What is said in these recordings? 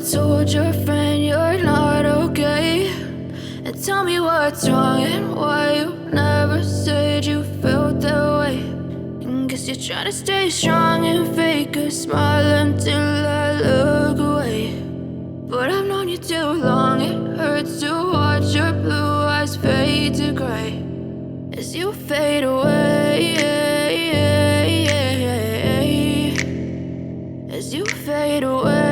told your friend you're not okay, and tell me what's wrong and why you never said you felt that way. And guess you're trying to stay strong and fake a smile until I look away. But I've known you too long, it hurts to watch your blue eyes fade to gray as you fade away, as you fade away.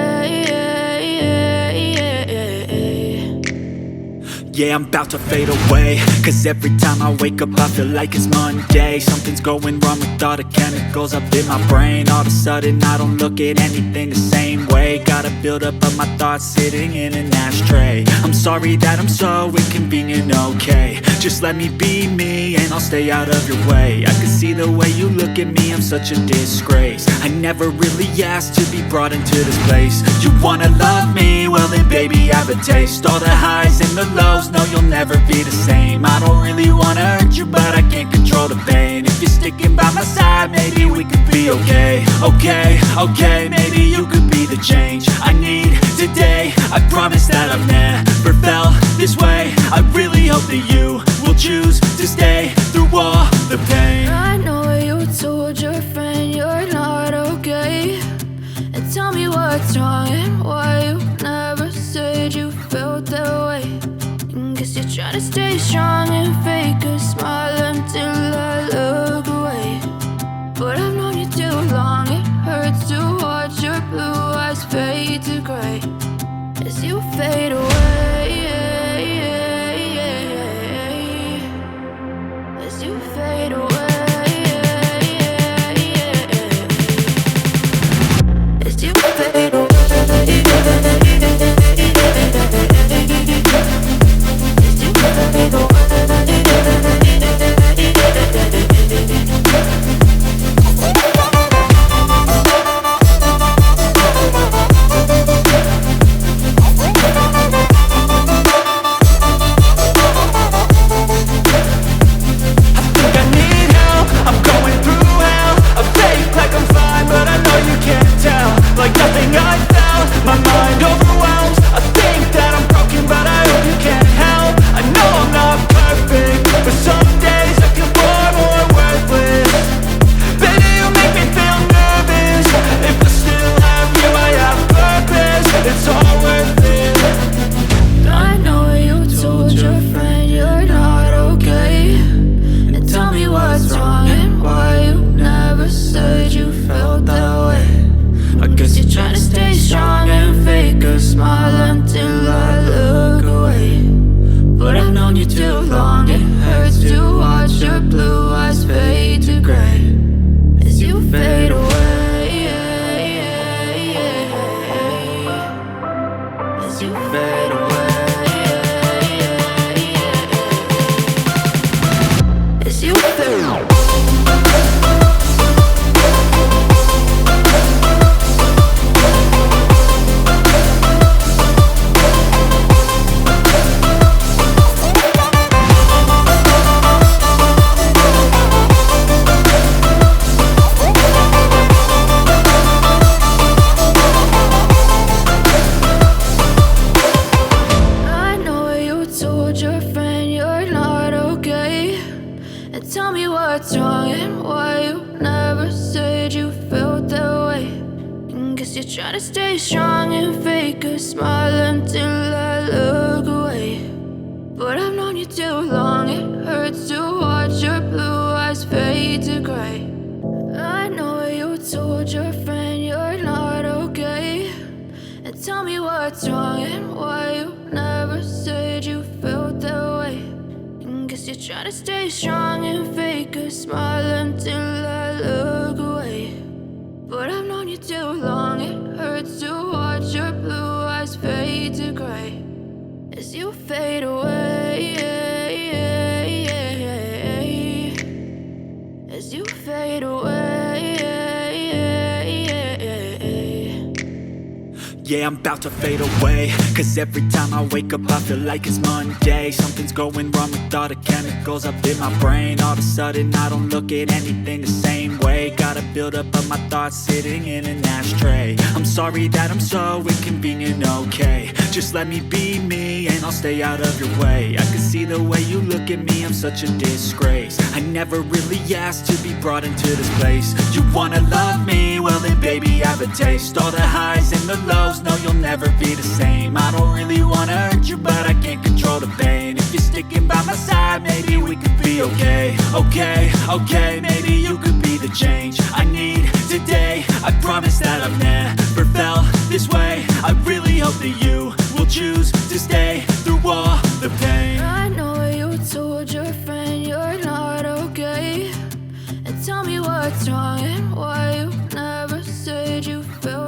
Yeah, I'm about to fade away, cause every time I wake up I feel like it's Monday. Something's going wrong with all the chemicals up in my brain. All of a sudden I don't look at anything the same way. Got a build up of my thoughts sitting in an ashtray. I'm sorry that I'm so inconvenient, okay. Just let me be me and I'll stay out of your way. I can see the way you look at me, I'm such a disgrace. I never really asked to be brought into this place. You wanna love me? Well then baby have a taste. All the highs and the lows, no, you'll never be the same. I don't really wanna hurt you, but I can't control the pain. If you're sticking by my side, maybe we could be okay. Okay, maybe you could be the change I need today. I promise that I've never felt this way. I really hope that you will choose to stay through all the pain. I know you told your friend you're not okay, and tell me what's wrong and why you never said you felt that way. Guess you're trying to stay strong and fake a smile until I look away. But I've known you too long, it hurts to watch your blue eyes fade to gray as you fade away, as you fade away, as you fade away. Tell me what's wrong and why you never said you felt that way. And guess you're trying to stay strong and fake a smile until I look away. But I've known you too long, it hurts to watch your blue eyes fade to gray. I know you told your friend you're not okay, and tell me what's wrong and why you never said you felt that way. Guess you're trying to stay strong and fake a smile until I look away. But I've known you too long, it hurts to watch your blue eyes fade to gray as you fade away, as you fade away. Yeah, I'm about to fade away, cause every time I wake up I feel like it's Monday. Something's going wrong with all the chemicals up in my brain. All of a sudden I don't look at anything the same way. Gotta build up of my thoughts sitting in an ashtray. I'm sorry that I'm so inconvenient, okay. Just let me be me and I'll stay out of your way. I can see the way you look at me, I'm such a disgrace. I never really asked to be brought into this place. You wanna love me? Well then baby, have a taste. All the highs and the lows, no you'll never be the same. I don't really wanna hurt you, but I can't control the pain. If you're sticking by my side, maybe we could be okay. Okay, maybe you could be the change I need today. I promise that I've never felt this way. I really hope that you will choose